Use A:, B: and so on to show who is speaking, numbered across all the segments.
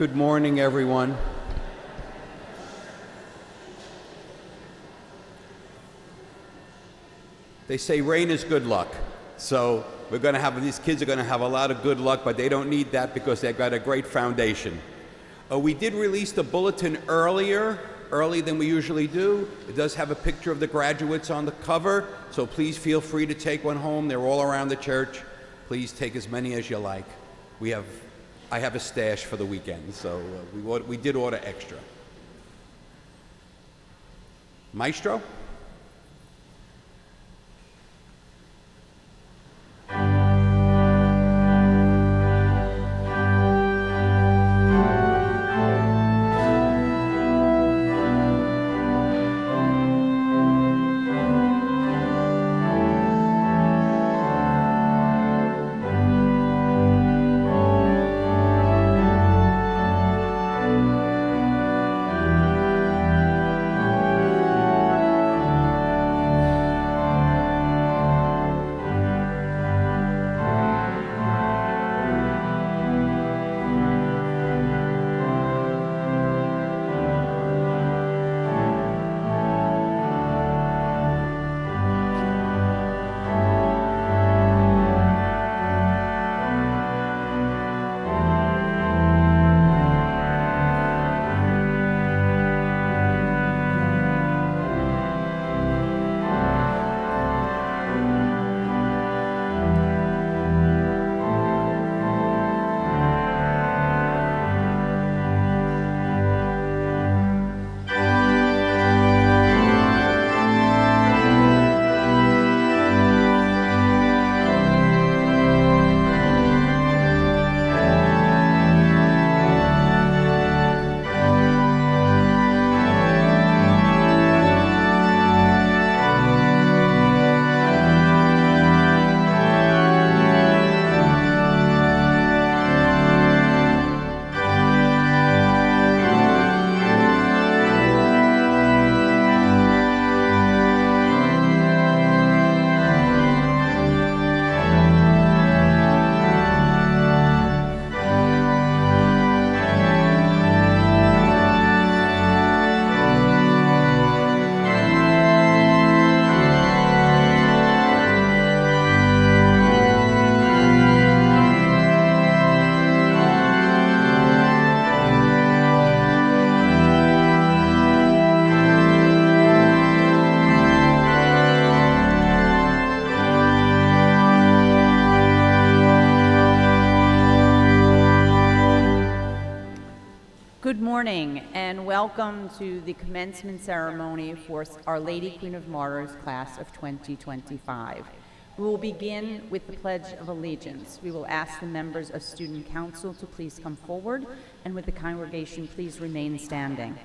A: Good morning, everyone. They say rain is good luck. So these kids are going to have a lot of good luck, but they don't need that because they've got a great foundation. We did release the bulletin early than we usually do. It does have a picture of the graduates on the cover, so please feel free to take one home. They're all around the church. Please take as many as you like. I have a stash for the weekend, so we did order extra. Maestro?
B: Good morning and welcome to the commencement ceremony for Our Lady Queen of Martyrs class of 2025. We will begin with the Pledge of Allegiance. We will ask the members of Student Council to please come forward, and with the congregation, please remain standing.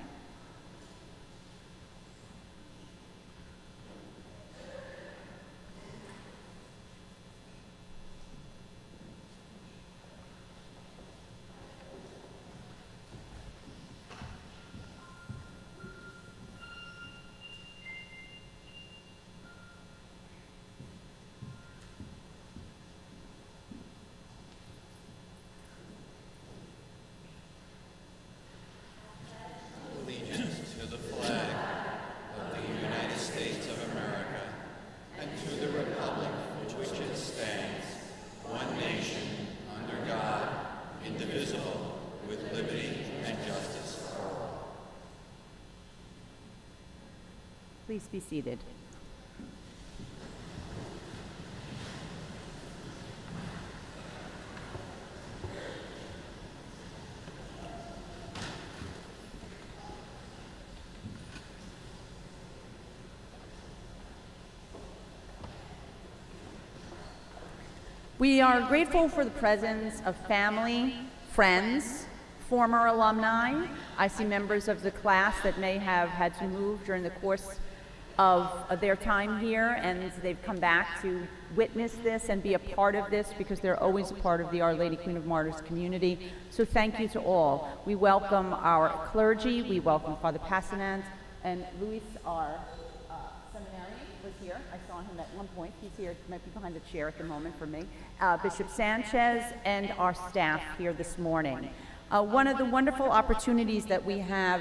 B: Please be seated. We are grateful for the presence of family, friends, former alumni. I see members of the class that may have had to move during the course of their time here, and they've come back to witness this and be a part of this because they're always a part of the Our Lady Queen of Martyrs community. So thank you to all. We welcome our clergy, we welcome Father Passanant, and Luis, our seminarian, was here. I saw him at one point. He's here, might be behind the chair at the moment for me. Bishop Sanchez and our staff here this morning. One of the wonderful opportunities that we have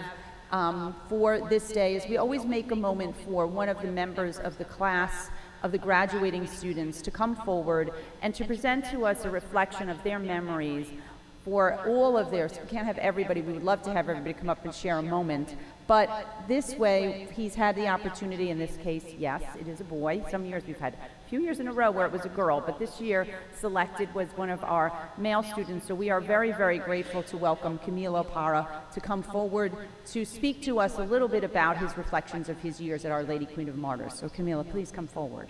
B: for this day is we always make a moment for one of the members of the class of the graduating students to come forward and to present to us a reflection of their memories for all of theirs. We can't have everybody. We would love to have everybody come up and share a moment. But this way, he's had the opportunity, in this case, yes, it is a boy. Some years we've had a few years in a row where it was a girl, but this year selected was one of our male students. So we are very, very grateful to welcome Camilo Parra to come forward to speak to us a little bit about his reflections of his years at Our Lady Queen of Martyrs. So Camilo, please come forward.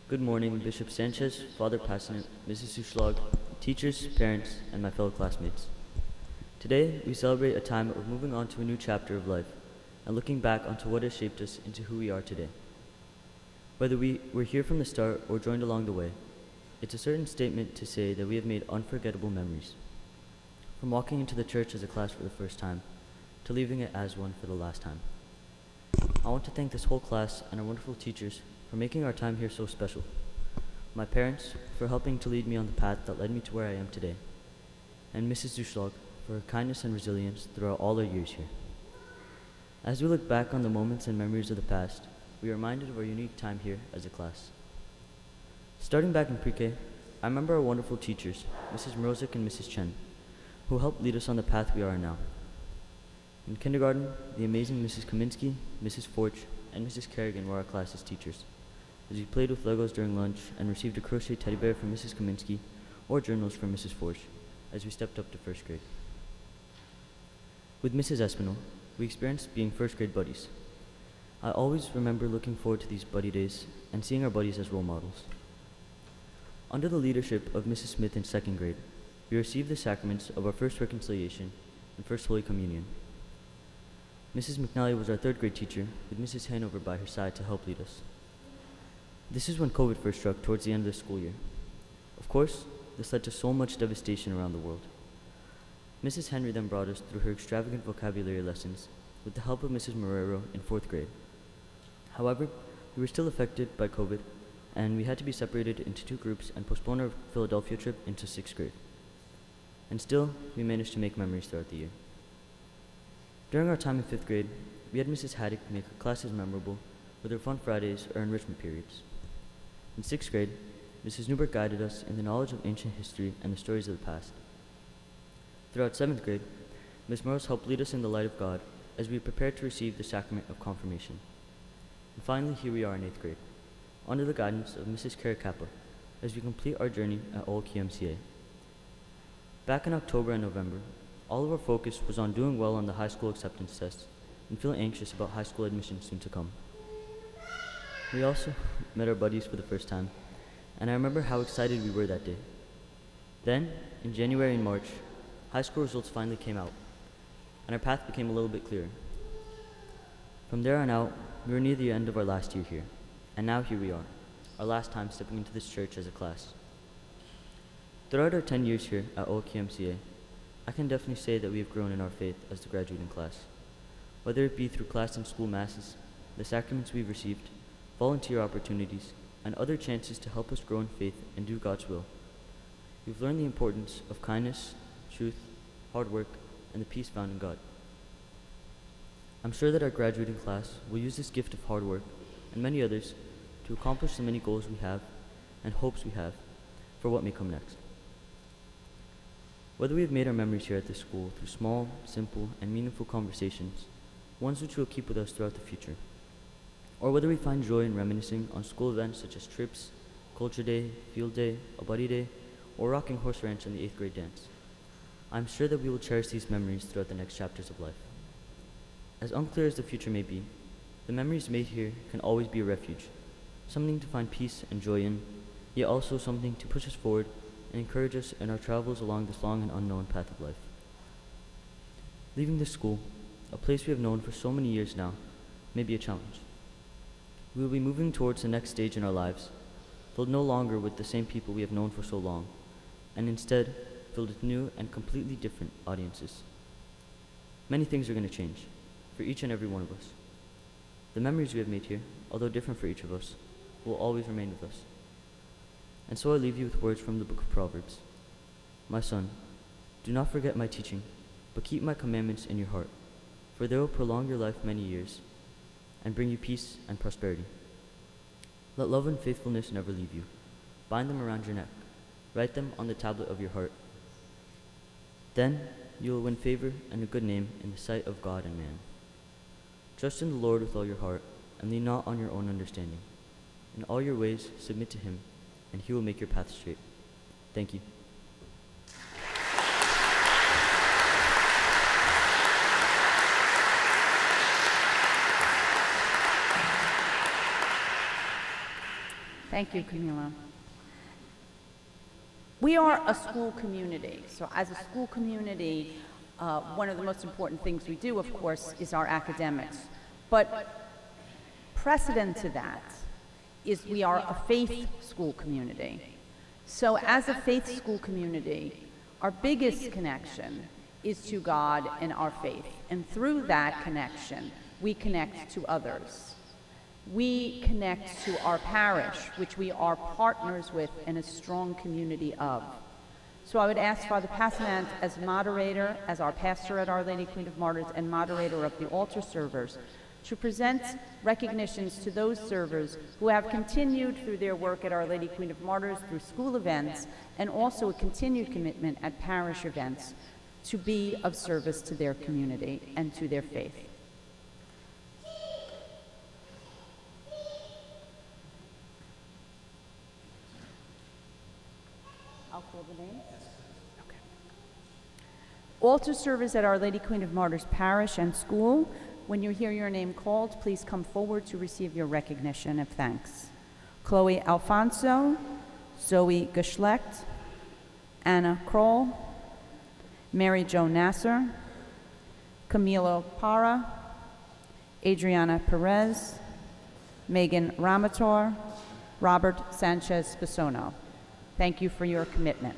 C: Good morning, Bishop Sanchez, Father Passionate, Mrs. Suschlag, teachers, parents, and my fellow classmates. Today, we celebrate a time of moving on to a new chapter of life and looking back onto what has shaped us into who we are today. Whether we were here from the start or joined along the way, it's a certain statement to say that we have made unforgettable memories. From walking into the church as a class for the first time to leaving it as one for the last time. I want to thank this whole class and our wonderful teachers for making our time here so special. My parents for helping to lead me on the path that led me to where I am today. And Mrs. Duschlag for her kindness and resilience throughout all our years here. As we look back on the moments and memories of the past, we are reminded of our unique time here as a class. Starting back in pre-K, I remember our wonderful teachers, Mrs. Mrozik and Mrs. Chen, who helped lead us on the path we are now. In kindergarten, the amazing Mrs. Kaminsky, Mrs. Forch, and Mrs. Kerrigan were our class's teachers, as we played with Legos during lunch and received a crochet teddy bear from Mrs. Kaminsky or journals from Mrs. Forge as we stepped up to first grade. With Mrs. Espinal, we experienced being first grade buddies. I always remember looking forward to these buddy days and seeing our buddies as role models. Under the leadership of Mrs. Smith in second grade, we received the sacraments of our first reconciliation and first Holy Communion. Mrs. McNally was our third grade teacher, with Mrs. Hanover by her side to help lead us. This is when COVID first struck towards the end of the school year. Of course, this led to so much devastation around the world. Mrs. Henry then brought us through her extravagant vocabulary lessons with the help of Mrs. Marrero in fourth grade. However, we were still affected by COVID, and we had to be separated into two groups and postpone our Philadelphia trip into sixth grade. And still, we managed to make memories throughout the year. During our time in fifth grade, we had Mrs. Haddock make our classes memorable with her fun Fridays or enrichment periods. In sixth grade, Mrs. Newberg guided us in the knowledge of ancient history and the stories of the past. Throughout seventh grade, Ms. Morris helped lead us in the light of God as we prepared to receive the sacrament of confirmation. And finally, here we are in eighth grade, under the guidance of Mrs. Caracappa, as we complete our journey at OLQMCA. Back in October and November, all of our focus was on doing well on the high school acceptance tests and feeling anxious about high school admission soon to come. We also met our buddies for the first time, and I remember how excited we were that day. Then, in January and March, high school results finally came out, and our path became a little bit clearer. From there on out, we were near the end of our last year here, and now here we are, our last time stepping into this church as a class. Throughout our 10 years here at OLQMCA, I can definitely say that we have grown in our faith as the graduating class. Whether it be through class and school masses, the sacraments we've received, volunteer opportunities, and other chances to help us grow in faith and do God's will. We've learned the importance of kindness, truth, hard work, and the peace found in God. I'm sure that our graduating class will use this gift of hard work, and many others, to accomplish the many goals we have and hopes we have for what may come next. Whether we have made our memories here at this school through small, simple, and meaningful conversations, ones which will keep with us throughout the future, or whether we find joy in reminiscing on school events such as trips, culture day, field day, a buddy day, or rocking horse ranch and the 8th grade dance, I'm sure that we will cherish these memories throughout the next chapters of life. As unclear as the future may be, the memories made here can always be a refuge, something to find peace and joy in, yet also something to push us forward and encourage us in our travels along this long and unknown path of life. Leaving this school, a place we have known for so many years now, may be a challenge. We will be moving towards the next stage in our lives, filled no longer with the same people we have known for so long, and instead filled with new and completely different audiences. Many things are going to change for each and every one of us. The memories we have made here, although different for each of us, will always remain with us. And so I leave you with words from the book of Proverbs. My son, do not forget my teaching, but keep my commandments in your heart, for they will prolong your life many years and bring you peace and prosperity. Let love and faithfulness never leave you. Bind them around your neck. Write them on the tablet of your heart. Then you will win favor and a good name in the sight of God and man. Trust in the Lord with all your heart, and lean not on your own understanding. In all your ways submit to him, and he will make your path straight. Thank you.
B: Thank you, Camilo. We are a school community. So as a school community, one of the most important things we do, of course, is our academics. But precedent to that is we are a faith school community. So as a faith school community, our biggest connection is to God and our faith. And through that connection, we connect to others. We connect to our parish, which we are partners with and a strong community of. So I would ask Father Passant, as moderator, as our pastor at Our Lady Queen of Martyrs and moderator of the altar servers, to present recognitions to those servers who have continued through their work at Our Lady Queen of Martyrs through school events and also a continued commitment at parish events to be of service to their community and to their faith. I'll call the name. Okay. Altar servers at Our Lady Queen of Martyrs Parish and School, when you hear your name called, please come forward to receive your recognition of thanks. Chloe Alfonso, Zoe Geschlecht, Anna Kroll, Mary Jo Nasser, Camilo Parra, Adriana Perez, Megan Ramator, Robert Sanchez Pisono. Thank you for your commitment.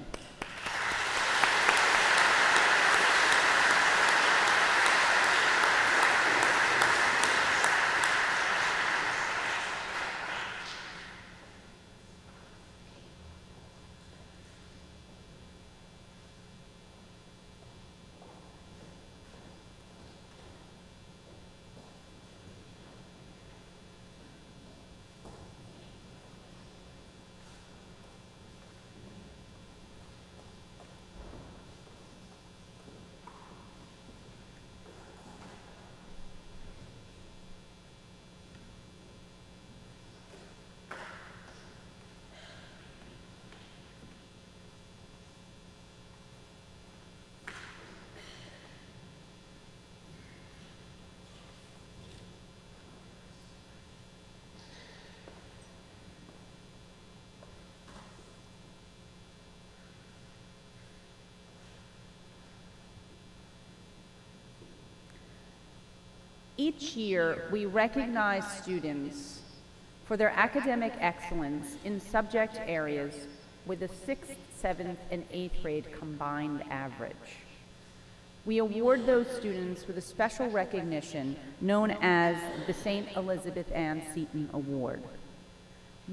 B: Each year, we recognize students for their academic excellence in subject areas with a 6th, 7th, and 8th grade combined average. We award those students with a special recognition known as the St. Elizabeth Ann Seton Award.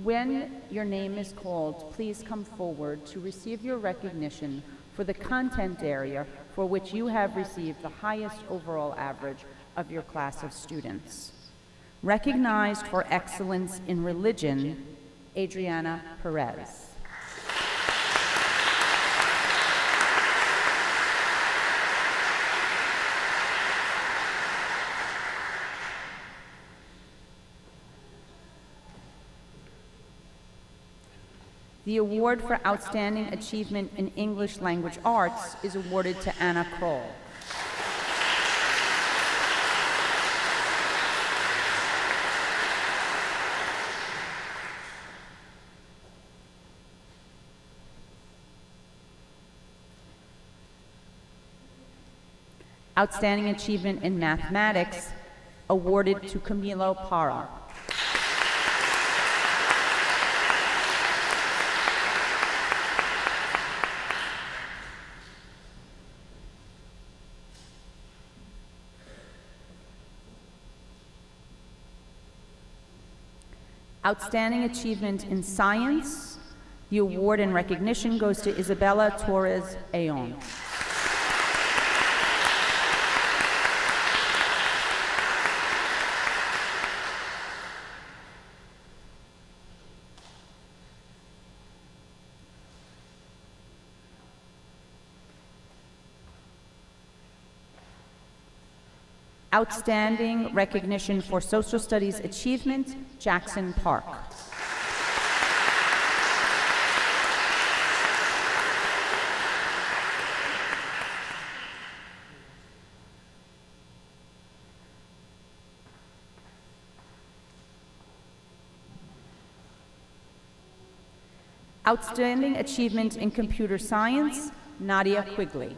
B: When your name is called, please come forward to receive your recognition for the content area for which you have received the highest overall average of your class of students. Recognized for excellence in religion, Adriana Perez. The award for Outstanding Achievement in English Language Arts is awarded to Anna Kroll. Outstanding Achievement in Mathematics, awarded to Camilo Parra. Outstanding Achievement in Science. The award and recognition goes to Isabella Torres Ayon. Outstanding recognition for Social Studies Achievement, Jackson Park. Outstanding Achievement in Computer Science, Nadia Quigley.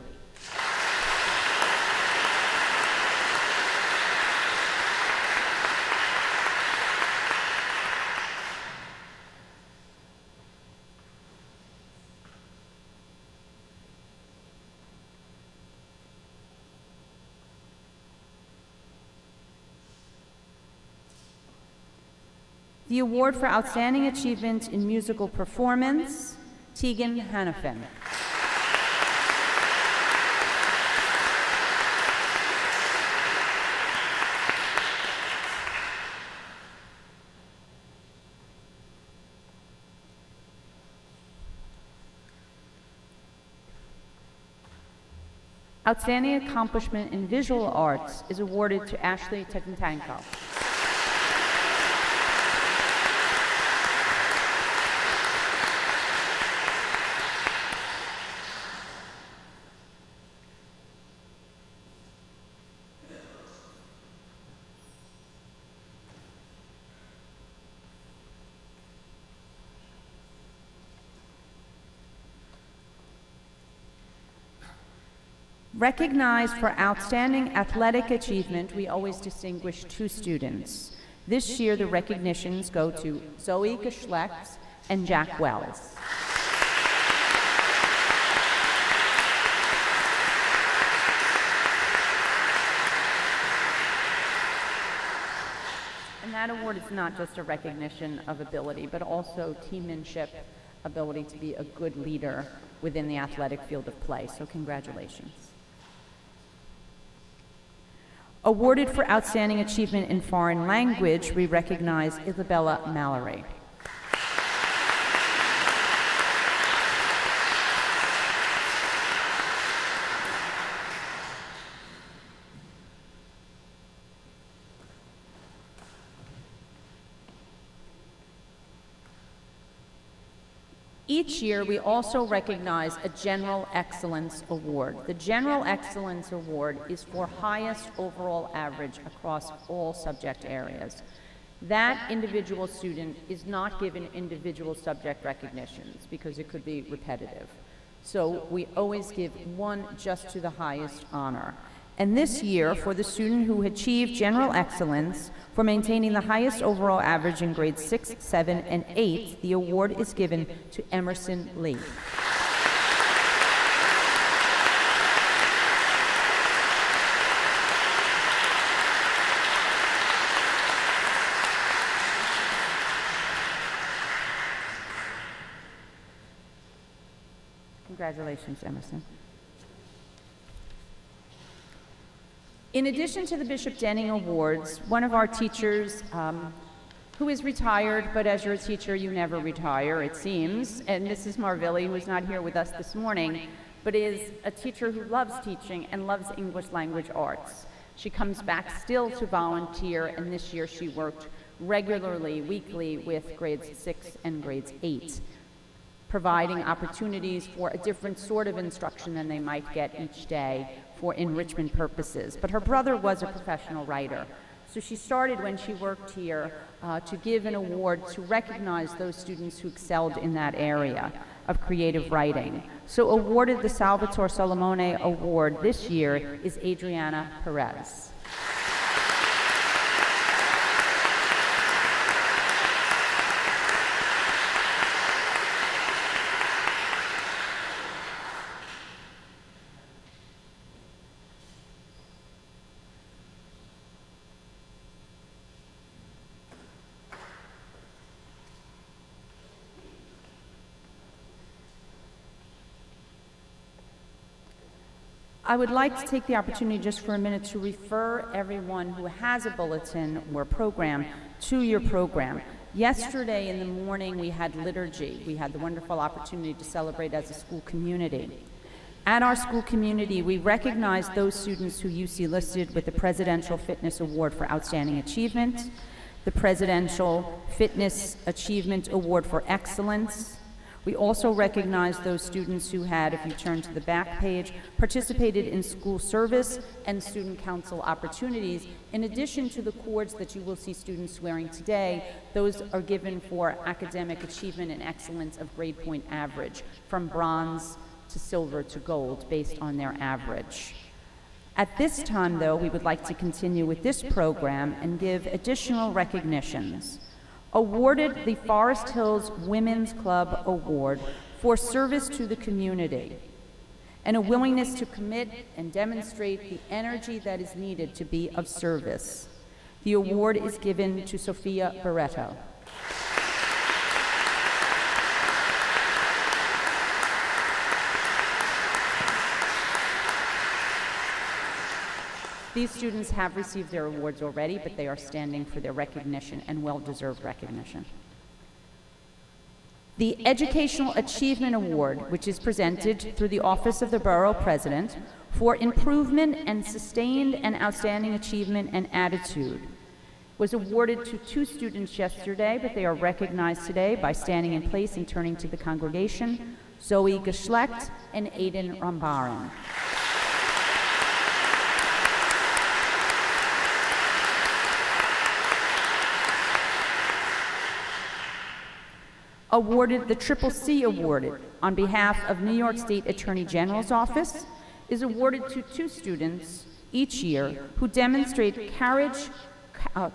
B: The award for Outstanding Achievement in Musical Performance, Tegan Hannafin. Outstanding Accomplishment in Visual Arts is awarded to Ashley Tetentanko. Recognized for outstanding athletic achievement, we always distinguish two students. This year, the recognitions go to Zoe Geschlecht and Jack Wells. And that award is not just a recognition of ability, but also teammanship, ability to be a good leader within the athletic field of play. So congratulations. Awarded for Outstanding Achievement in Foreign Language, we recognize Isabella Mallory. Each year, we also recognize a General Excellence Award. The General Excellence Award is for highest overall average across all subject areas. That individual student is not given individual subject recognitions because it could be repetitive. So we always give one just to the highest honor. And this year, for the student who achieved General Excellence for maintaining the highest overall average in grades 6, 7, and 8, the award is given to Emerson Lee. Congratulations, Emerson. In addition to the Bishop Denning Awards, one of our teachers, who is retired, but as you're a teacher, you never retire, it seems, and Mrs. Marvilli, who is not here with us this morning, but is a teacher who loves teaching and loves English language arts. She comes back still to volunteer, and this year she worked regularly, weekly, with grades 6 and grades 8, providing opportunities for a different sort of instruction than they might get each day for enrichment purposes. But her brother was a professional writer. So she started when she worked here to give an award to recognize those students who excelled in that area of creative writing. So awarded the Salvatore Solomone Award this year is Adriana Perez. I would like to take the opportunity just for a minute to refer everyone who has a bulletin or program to your program. Yesterday in the morning we had liturgy. We had the wonderful opportunity to celebrate as a school community. At our school community, we recognize those students who you see listed with the Presidential Fitness Award for Outstanding Achievement, the Presidential Fitness Achievement Award for Excellence. We also recognize those students who had, if you turn to the back page, participated in school service and student council opportunities. In addition to the cords that you will see students wearing today, those are given for academic achievement and excellence of grade point average, from bronze to silver to gold, based on their average. At this time, though, we would like to continue with this program and give additional recognitions. Awarded the Forest Hills Women's Club Award for service to the community and a willingness to commit and demonstrate the energy that is needed to be of service. The award is given to Sophia Barreto. These students have received their awards already, but they are standing for their recognition and well-deserved recognition. The Educational Achievement Award, which is presented through the Office of the Borough President for improvement and sustained and outstanding achievement and attitude, was awarded to 2 students yesterday, but they are recognized today by standing in place and turning to the congregation: Zoe Geschlecht and Aiden Rambaran. Awarded the CCC Award on behalf of New York State Attorney General's Office is awarded to 2 students each year who demonstrate courage, I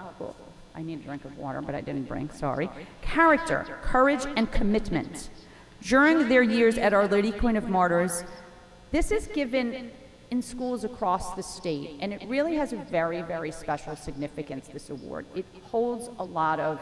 B: need a drink of water, but I didn't bring, sorry, character, courage, and commitment. During their years at Our Lady Queen of Martyrs, this is given in schools across the state, and it really has a very, very special significance, this award. It holds a lot of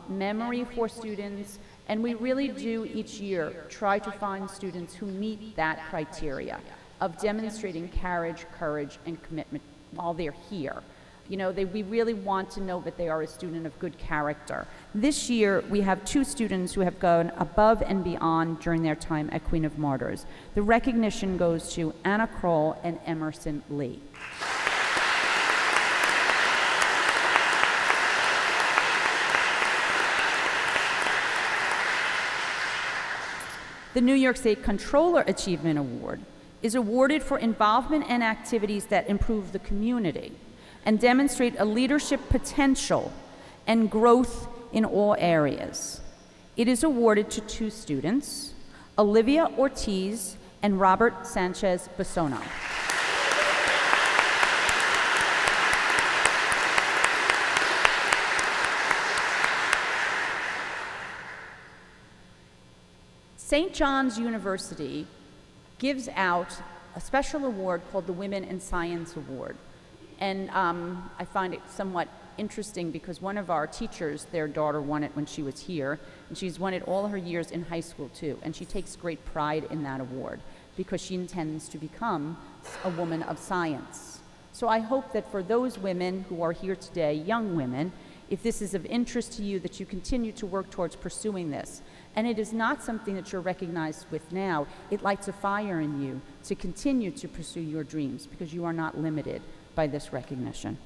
B: memory for students, and we really do each year try to find students who meet that criteria of demonstrating courage, and commitment while they're here. You know, we really want to know that they are a student of good character. This year, we have 2 students who have gone above and beyond during their time at Queen of Martyrs. The recognition goes to Anna Kroll and Emerson Lee. The New York State Controller Achievement Award is awarded for involvement and activities that improve the community and demonstrate a leadership potential and growth in all areas. It is awarded to 2 students, Olivia Ortiz and Robert Sanchez Basono. St. John's University gives out a special award called the Women in Science Award. And I find it somewhat interesting because one of our teachers, their daughter won it when she was here, and she's won it all her years in high school too. And she takes great pride in that award because she intends to become a woman of science. So I hope that for those women who are here today, young women, if this is of interest to you, that you continue to work towards pursuing this. And it is not something that you're recognized with now. It lights a fire in you to continue to pursue your dreams because you are not limited by this recognition.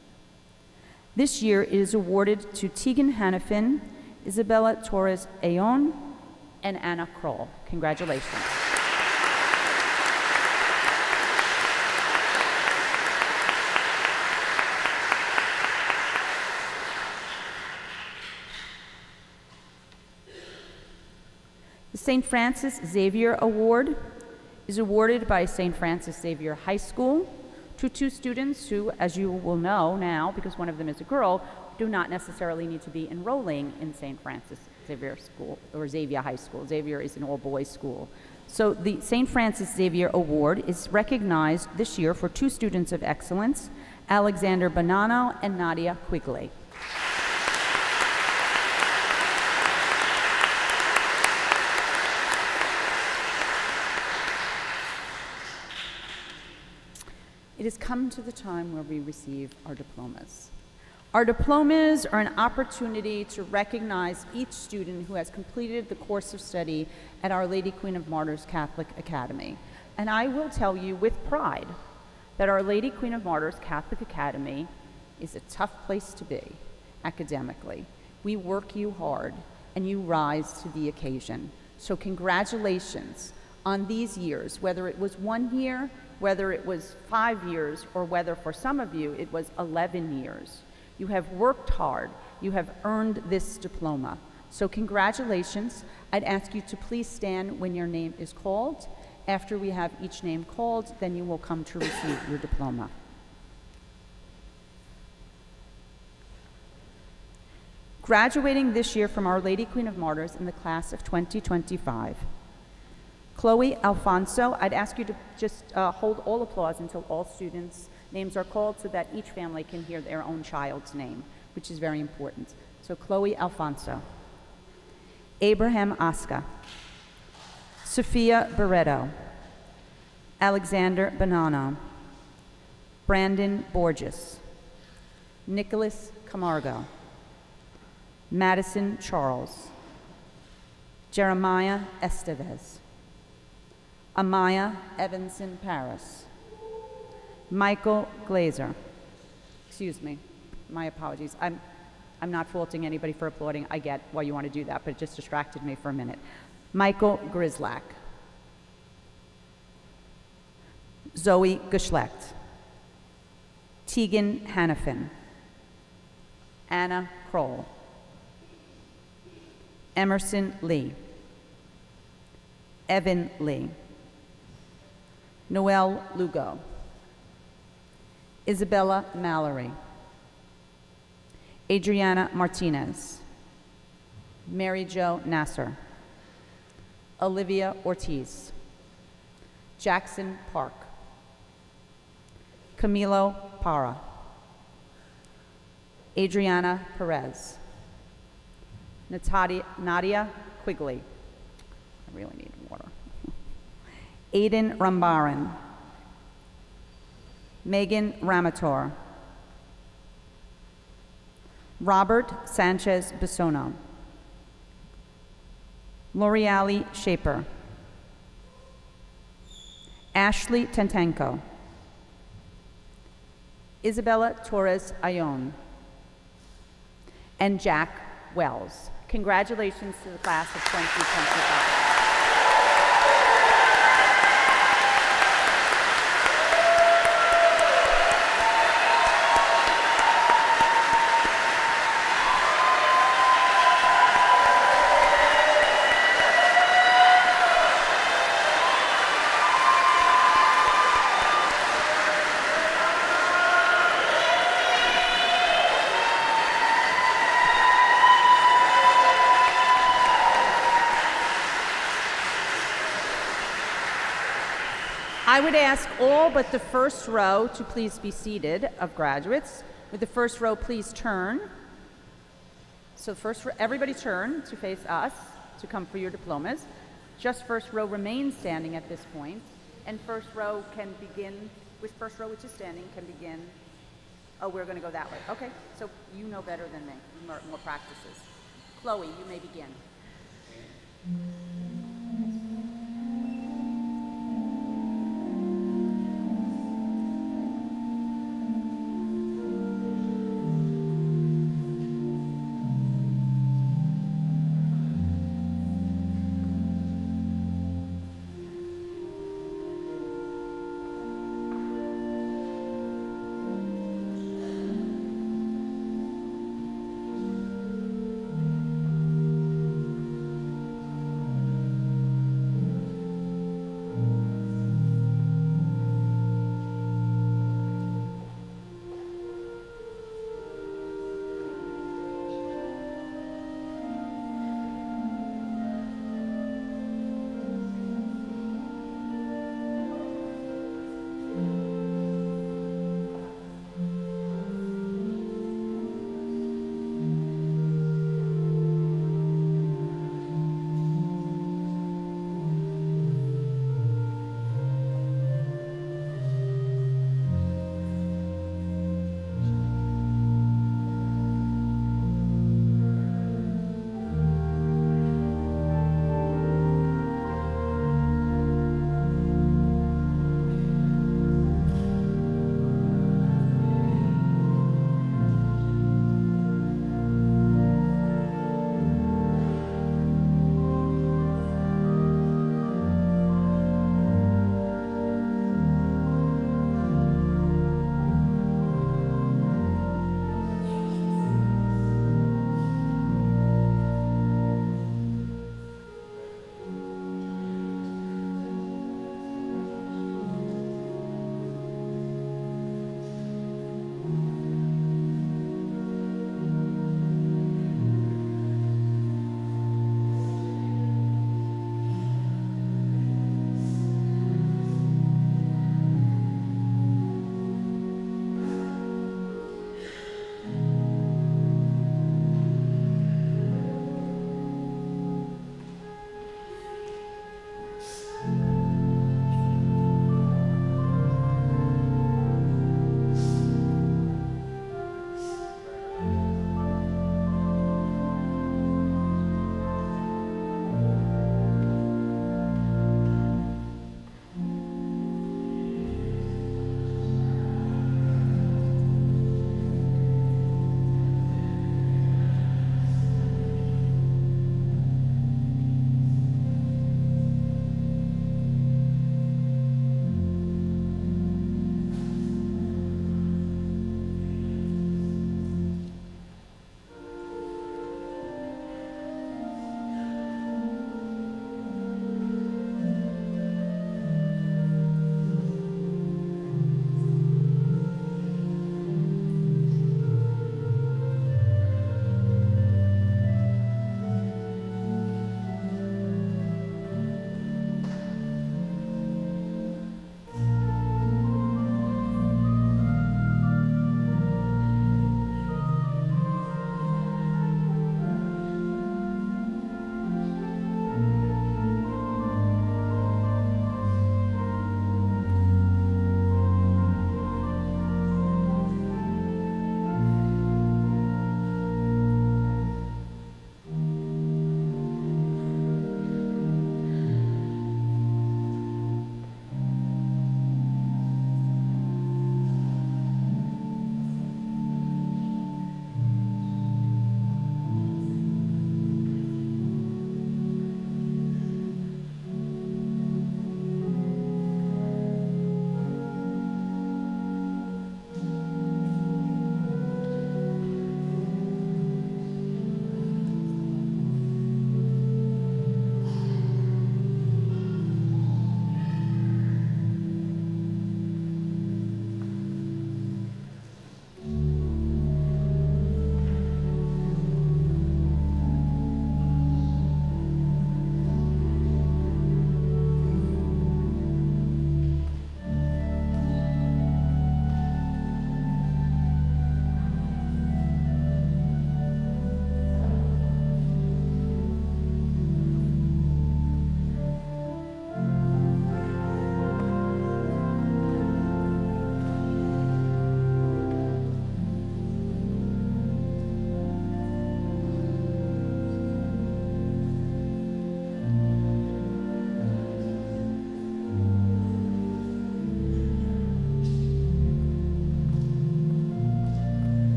B: This year it is awarded to Tegan Hannafin, Isabella Torres Ayon, and Anna Kroll. Congratulations. The St. Francis Xavier Award is awarded by St. Francis Xavier High School to 2 students who, as you will know now, because one of them is a girl, do not necessarily need to be enrolling in St. Francis Xavier School or Xavier High School. Xavier is an all-boys school. So the St. Francis Xavier Award is recognized this year for 2 students of excellence, Alexander Bonanno and Nadia Quigley. it has come to the time where we receive our diplomas. Our diplomas are an opportunity to recognize each student who has completed the course of study at Our Lady Queen of Martyrs Catholic Academy. And I will tell you with pride that Our Lady Queen of Martyrs Catholic Academy is a tough place to be academically. We work you hard and you rise to the occasion. So congratulations on these years, whether it was 1 year, whether it was 5 years, or whether for some of you it was 11 years. You have worked hard. You have earned this diploma. So congratulations. I'd ask you to please stand when your name is called. After we have each name called, then you will come to receive your diploma. Graduating this year from Our Lady Queen of Martyrs in the class of 2025, Chloe Alfonso. I'd ask you to just hold all applause until all students' names are called so that each family can hear their own child's name, which is very important. So Chloe Alfonso, Abraham Aska, Sophia Barreto, Alexander Bonanno, Brandon Borges, Nicholas Camargo, Madison Charles, Jeremiah Estevez, Amaya Evanson Paris, Michael Glazer. Excuse me, my apologies. I'm not faulting anybody for applauding. I get why you want to do that, but it just distracted me for a minute. Michael Grislak, Zoe Geschlecht, Tegan Hannafin, Anna Kroll, Emerson Lee, Evan Lee, Noel Lugo, Isabella Mallory, Adriana Martinez, Mary Jo Nasser, Olivia Ortiz, Jackson Park, Camilo Parra, Adriana Perez, Nadia Quigley, I really need water, Aiden Rambaran, Megan Ramator, Robert Sanchez Bisono, L'Oreali Shaper, Ashley Tentenko, Isabella Torres Ayon, and Jack Wells. Congratulations to the class of 2025. I would ask all but the first row to please be seated of graduates. Would the first row please turn? So everybody turn to face us to come for your diplomas. Just first row remain standing at this point, and first row can begin, with first row which is standing can begin. Oh, we're going to go that way. Okay, so you know better than me, more practices. Chloe, you may begin.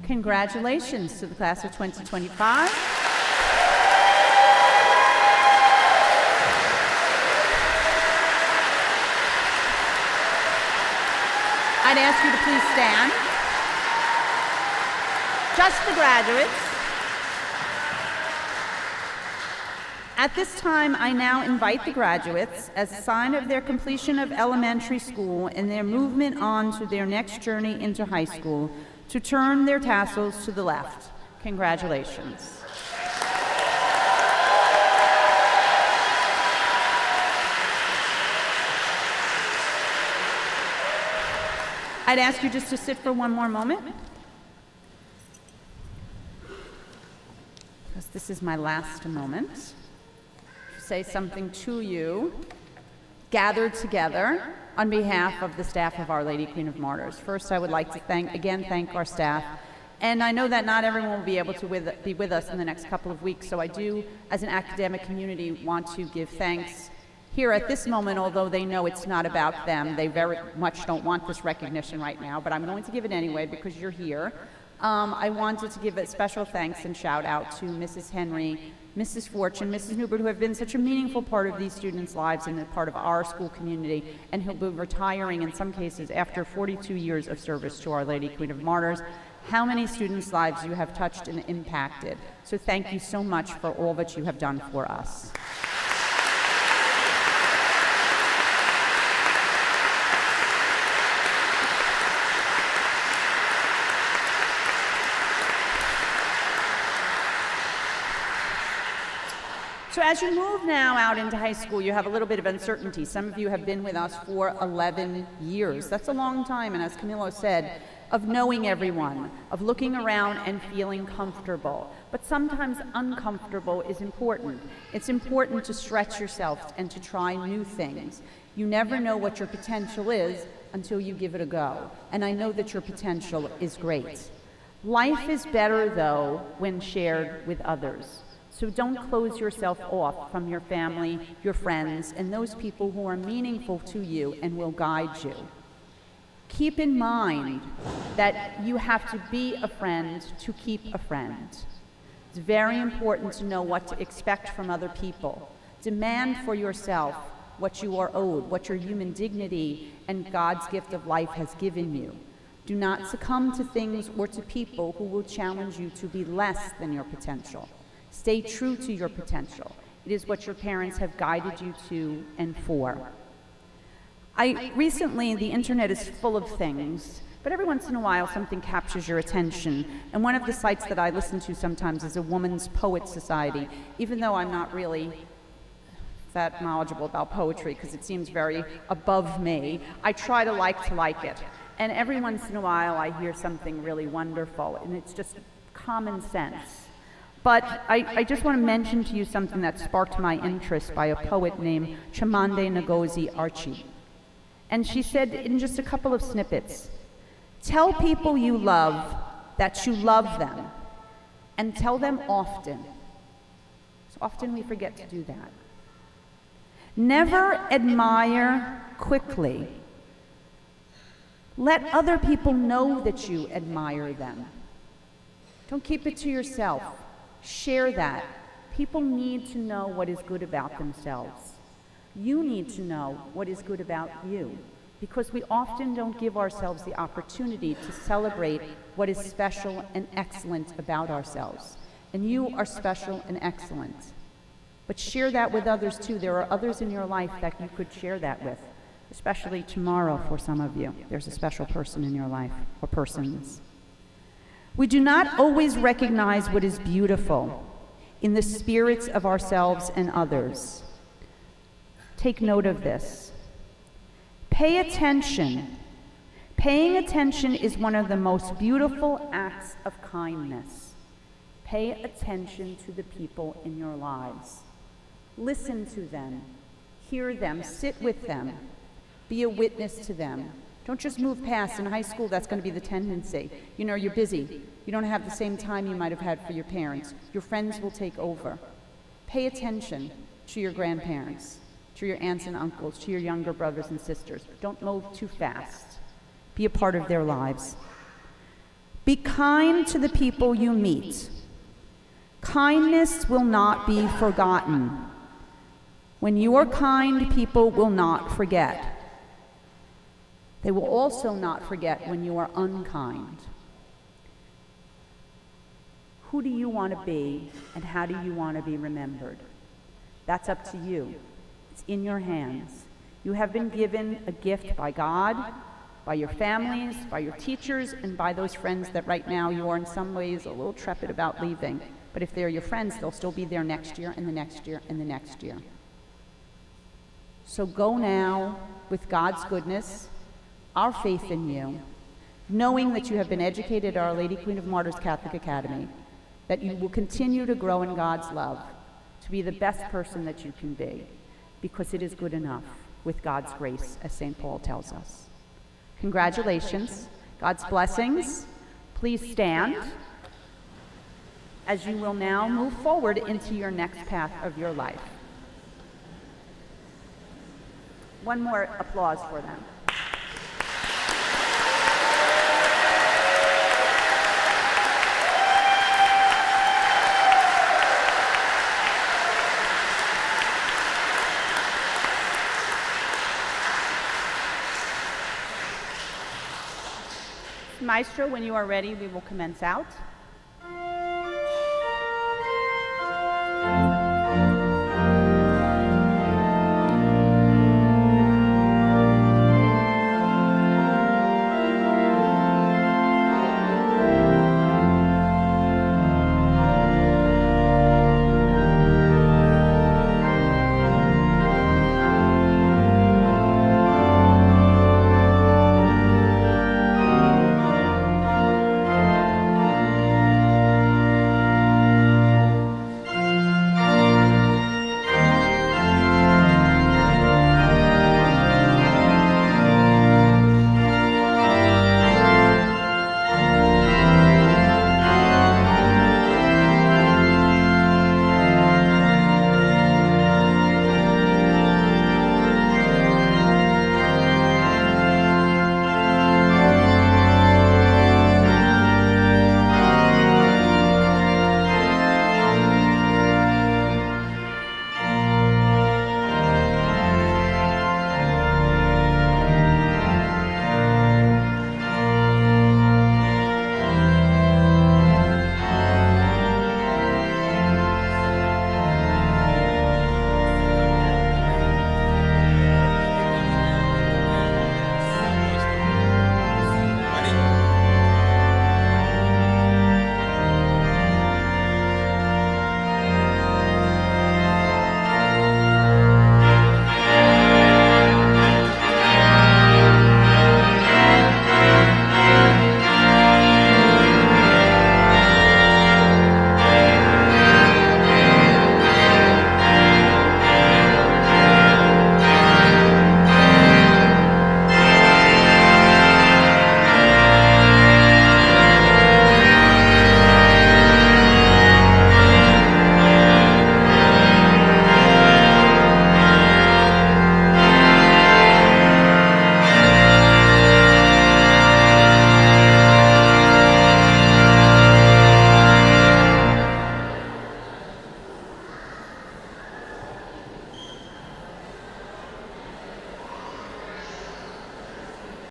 B: Congratulations to the class of 2025. I'd ask you to please stand. Just the graduates. At this time, I now invite the graduates, as a sign of their completion of elementary school and their movement on to their next journey into high school, to turn their tassels to the left. Congratulations. I'd ask you just to sit for one more moment, because this is my last moment to say something to you, gathered together on behalf of the staff of Our Lady Queen of Martyrs. First, I would like to thank our staff. And I know that not everyone will be able to be with us in the next couple of weeks, so I do, as an academic community, want to give thanks here at this moment, although they know it's not about them. They very much don't want this recognition right now, but I'm going to give it anyway because you're here. I wanted to give a special thanks and shout out to Mrs. Henry, Mrs. Fortune, Mrs. Newbert, who have been such a meaningful part of these students' lives and a part of our school community, and who'll be retiring in some cases after 42 years of service to Our Lady Queen of Martyrs. How many students' lives you have touched and impacted. So thank you so much for all that you have done for us. So as you move now out into high school, you have a little bit of uncertainty. Some of you have been with us for 11 years. That's a long time, and as Camilo said, of knowing everyone, of looking around and feeling comfortable. But sometimes uncomfortable is important. It's important to stretch yourself and to try new things. You never know what your potential is until you give it a go. And I know that your potential is great. Life is better, though, when shared with others. So don't close yourself off from your family, your friends, and those people who are meaningful to you and will guide you. Keep in mind that you have to be a friend to keep a friend. It's very important to know what to expect from other people. Demand for yourself what you are owed, what your human dignity and God's gift of life has given you. Do not succumb to things or to people who will challenge you to be less than your potential. Stay true to your potential. It is what your parents have guided you to and for. Recently, the internet is full of things, but every once in a while something captures your attention. And one of the sites that I listen to sometimes is a Woman's Poet Society, even though I'm not really that knowledgeable about poetry because it seems very above me. I try to like it. And every once in a while I hear something really wonderful, and it's just common sense. But I just want to mention to you something that sparked my interest by a poet named Chimamanda Ngozi Adichie. And she said in just a couple of snippets, tell people you love that you love them, and tell them often. So often we forget to do that. Never admire quickly. Let other people know that you admire them. Don't keep it to yourself. Share that. People need to know what is good about themselves. You need to know what is good about you, because we often don't give ourselves the opportunity to celebrate what is special and excellent about ourselves. And you are special and excellent. But share that with others too. There are others in your life that you could share that with, especially tomorrow for some of you. There's a special person in your life, or persons. We do not always recognize what is beautiful in the spirits of ourselves and others. Take note of this. Pay attention. Paying attention is one of the most beautiful acts of kindness. Pay attention to the people in your lives. Listen to them. Hear them. Sit with them. Be a witness to them. Don't just move past. In high school, that's going to be the tendency. You know, you're busy. You don't have the same time you might have had for your parents. Your friends will take over. Pay attention to your grandparents, to your aunts and uncles, to your younger brothers and sisters. Don't move too fast. Be a part of their lives. Be kind to the people you meet. Kindness will not be forgotten. When you are kind, people will not forget. They will also not forget when you are unkind. Who do you want to be, and how do you want to be remembered? That's up to you. It's in your hands. You have been given a gift by God, by your families, by your teachers, and by those friends that right now you are in some ways a little trepid about leaving. But if they're your friends, they'll still be there next year, and the next year, and the next year. So go now with God's goodness, our faith in you, knowing that you have been educated at Our Lady Queen of Martyrs Catholic Academy, that you will continue to grow in God's love, to be the best person that you can be, because it is good enough with God's grace, as St. Paul tells us. Congratulations, God's blessings. Please stand as you will now move forward into your next path of your life. One more applause for them. Maestro, when you are ready, we will commence out.